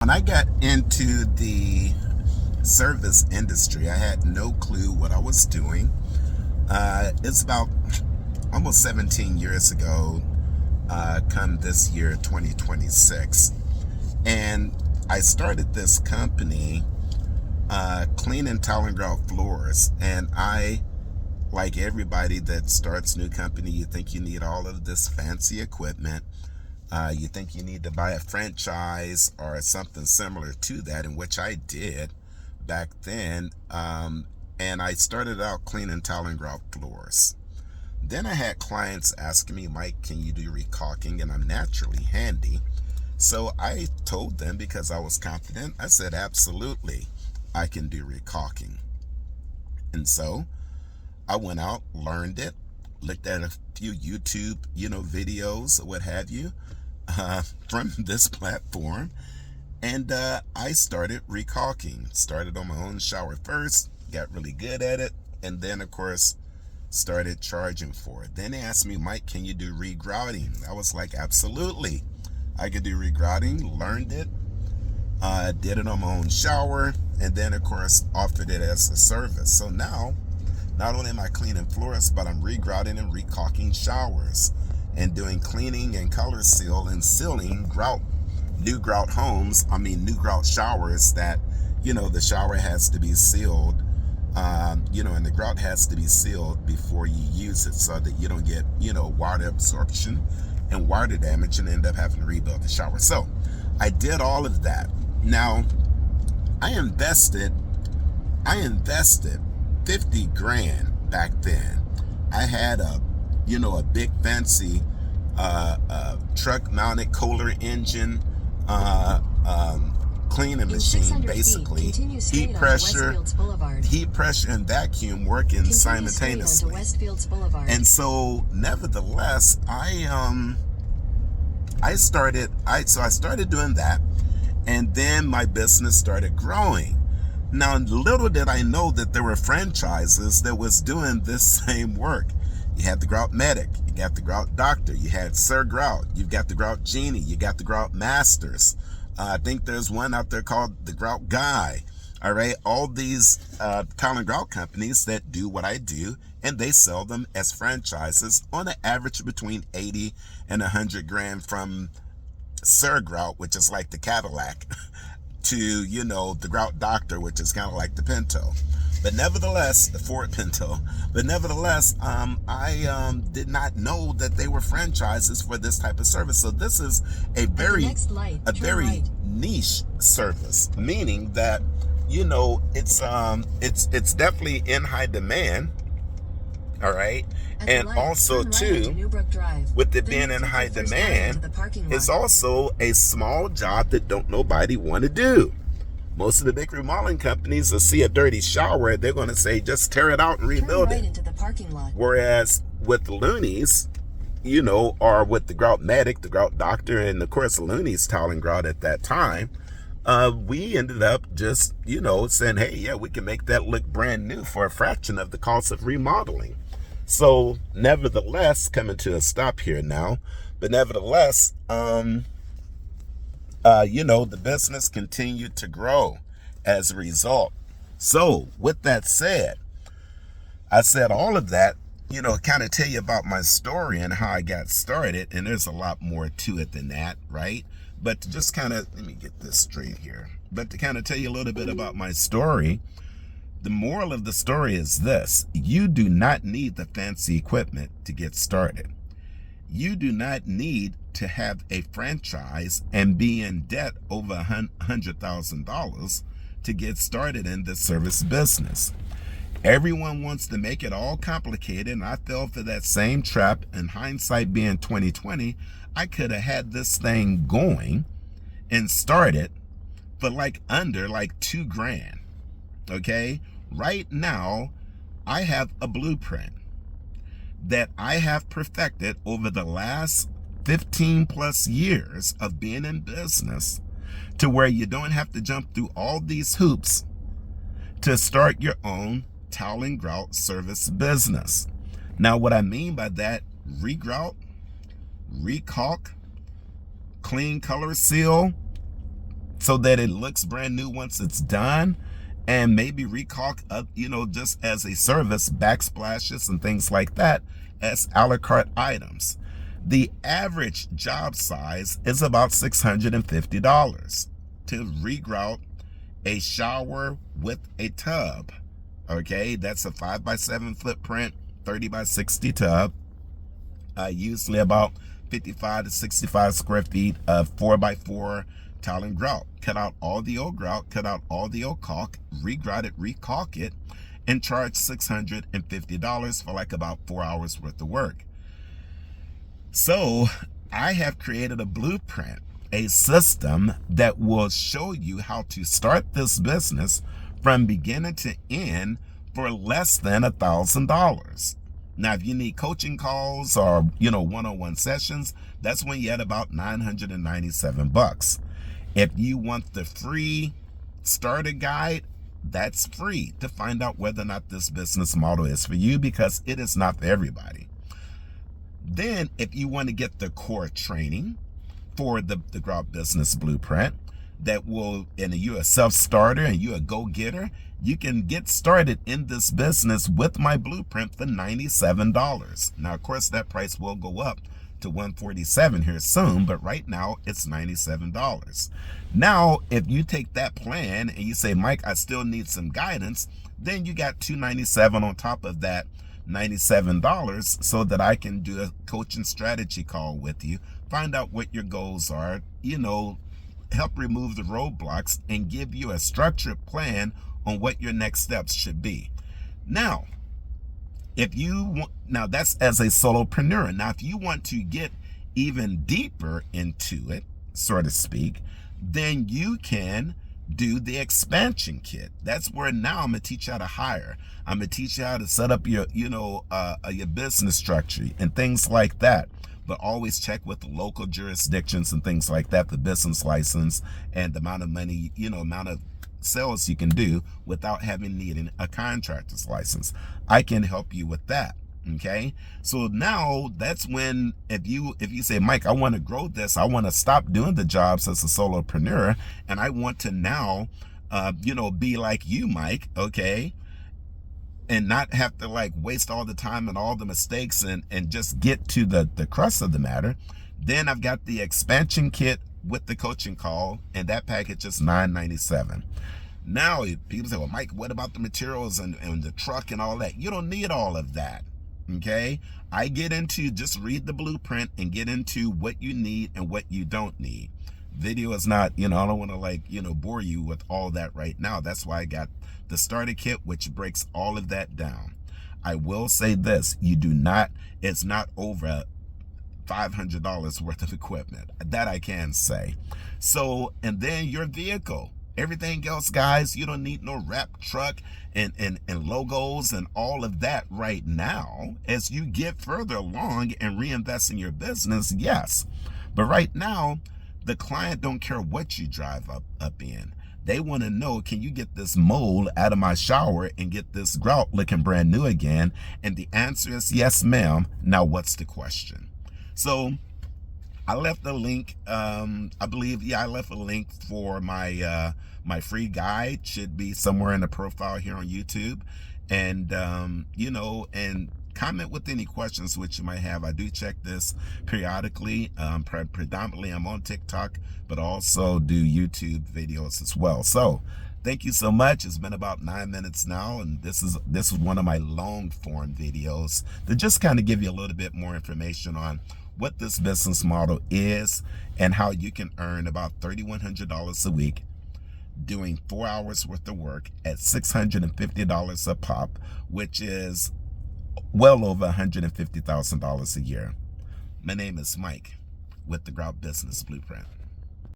When I got into the service industry, I had no clue what I was doing. It's about almost 17 years ago, come this year, 2026. And I started this company, cleaning tile and grout floors. And like everybody that starts new company, you think you need all of this fancy equipment. You think you need to buy a franchise or something similar to that, in which I did back then. And I started out cleaning tile and grout floors. Then I had clients asking me, Mike, can you do recaulking? And I'm naturally handy. So I told them, because I was confident, I said, absolutely, I can do recaulking. And so I went out, learned it, looked at a few YouTube, videos, what have you, from this platform. And I started recaulking. Started on my own shower first, got really good at it, and then, of course, started charging for it. Then they asked me, Mike, can you do regrouting? I was like, absolutely. I could do regrouting, learned it, did it on my own shower, and then, of course, offered it as a service. So now, not only am I cleaning floors, but I'm regrouting and recaulking showers and doing cleaning and color seal and sealing new grout showers that, the shower has to be sealed, and the grout has to be sealed before you use it, so that you don't get, water absorption and water damage and end up having to rebuild the shower. So I did all of that. Now, I invested 50 grand back then. I had a big fancy truck mounted Kohler engine cleaning machine, basically heat pressure and vacuum working simultaneously. And so nevertheless, I started doing that, and then my business started growing. Now, little did I know that there were franchises that was doing this same work. You had the Grout Medic, you got the Grout Doctor, you had Sir Grout, you've got the Grout Genie, you got the Grout Masters. I think there's one out there called the Grout Guy. All right, all these tile and grout companies that do what I do, and they sell them as franchises on an average between 80 and 100 grand, from Sir Grout, which is like the Cadillac, to, the Grout Doctor, which is kind of like the Pinto. But nevertheless, the Ford Pinto. But nevertheless, I did not know that they were franchises for this type of service. So this is a very niche service, meaning that, it's definitely in high demand. All right. And also, too, with it being in high demand, it's also a small job that don't nobody want to do. Most of the big remodeling companies will see a dirty shower, they're going to say, just tear it out and rebuild it. Whereas with Looney's, or with the Grout Medic, the Grout Doctor, and of course Looney's Tile and Grout at that time, we ended up just, saying, hey, yeah, we can make that look brand new for a fraction of the cost of remodeling. So nevertheless, coming to a stop here now, but nevertheless, the business continued to grow as a result. So with that said, I said all of that, kind of tell you about my story and how I got started. And there's a lot more to it than that, right? But to just kind of, let me get this straight here. But to kind of tell you a little bit about my story, the moral of the story is this: you do not need the fancy equipment to get started. You do not need to have a franchise and be in debt over $100,000 to get started in the service business. Everyone wants to make it all complicated, and I fell for that same trap. In hindsight being 2020, I could have had this thing going and started for under $2 grand. Okay? Right now, I have a blueprint that I have perfected over the last 15 plus years of being in business, to where you don't have to jump through all these hoops to start your own tile and grout service business. Now, what I mean by that: regrout, recaulk, clean, color seal, so that it looks brand new once it's done, and maybe recaulk up, just as a service, backsplashes and things like that as a la carte items. The average job size is about $650 to regrout a shower with a tub. Okay, that's a 5x7 footprint, 30x60 tub, usually about 55 to 65 square feet of 4x4 tile and grout. Cut out all the old grout, cut out all the old caulk, regrout it, recaulk it, and charge $650 for like about 4 hours worth of work. So I have created a blueprint, a system that will show you how to start this business from beginning to end for less than $1,000. Now, if you need coaching calls or, one-on-one sessions, that's when you're at about $997. If you want the free starter guide, that's free to find out whether or not this business model is for you, because it is not for everybody. Then, if you want to get the core training for the grout business blueprint, that will, and you're a self-starter and you're a go-getter, you can get started in this business with my blueprint for $97. Now, of course, that price will go up to $147 here soon, but right now it's $97. Now, if you take that plan and you say, Mike, I still need some guidance, then you got $297 on top of that $97, so that I can do a coaching strategy call with you, find out what your goals are, help remove the roadblocks and give you a structured plan on what your next steps should be. Now, if you want, now that's as a solopreneur. Now, if you want to get even deeper into it, so to speak, then you can do the expansion kit. That's where now I'm gonna teach you how to hire. I'm gonna teach you how to set up your, your business structure and things like that. But always check with local jurisdictions and things like that, the business license and the amount of money, amount of sales you can do without needing a contractor's license. I can help you with that. Okay, so now that's when, if you say, Mike, I want to grow this, I want to stop doing the jobs as a solopreneur, and I want to now be like you, Mike, okay, and not have to waste all the time and all the mistakes and just get to the crux of the matter, then I've got the expansion kit with the coaching call, and that package is $997. Now, people say, well, Mike, what about the materials and the truck and all that? You don't need all of that. Okay, I get into, just read the blueprint and get into what you need and what you don't need. Video is not, I don't want to bore you with all that right now. That's why I got the starter kit, which breaks all of that down. I will say this, it's not over $500 worth of equipment. That I can say. So, and then your vehicle. Everything else, guys, you don't need no wrap truck and logos and all of that right now. As you get further along and reinvest in your business, yes. But right now, the client don't care what you drive up in. They want to know, can you get this mold out of my shower and get this grout looking brand new again? And the answer is yes, ma'am. Now, what's the question? So I left a link, I left a link for my my free guide. Should be somewhere in the profile here on YouTube. And, and comment with any questions which you might have. I do check this periodically. Predominantly, I'm on TikTok, but also do YouTube videos as well. So thank you so much. It's been about 9 minutes now, and this is one of my long form videos to just kind of give you a little bit more information on what this business model is and how you can earn about $3,100 a week doing 4 hours worth of work at $650 a pop, which is well over $150,000 a year. My name is Mike with the Grout Business Blueprint.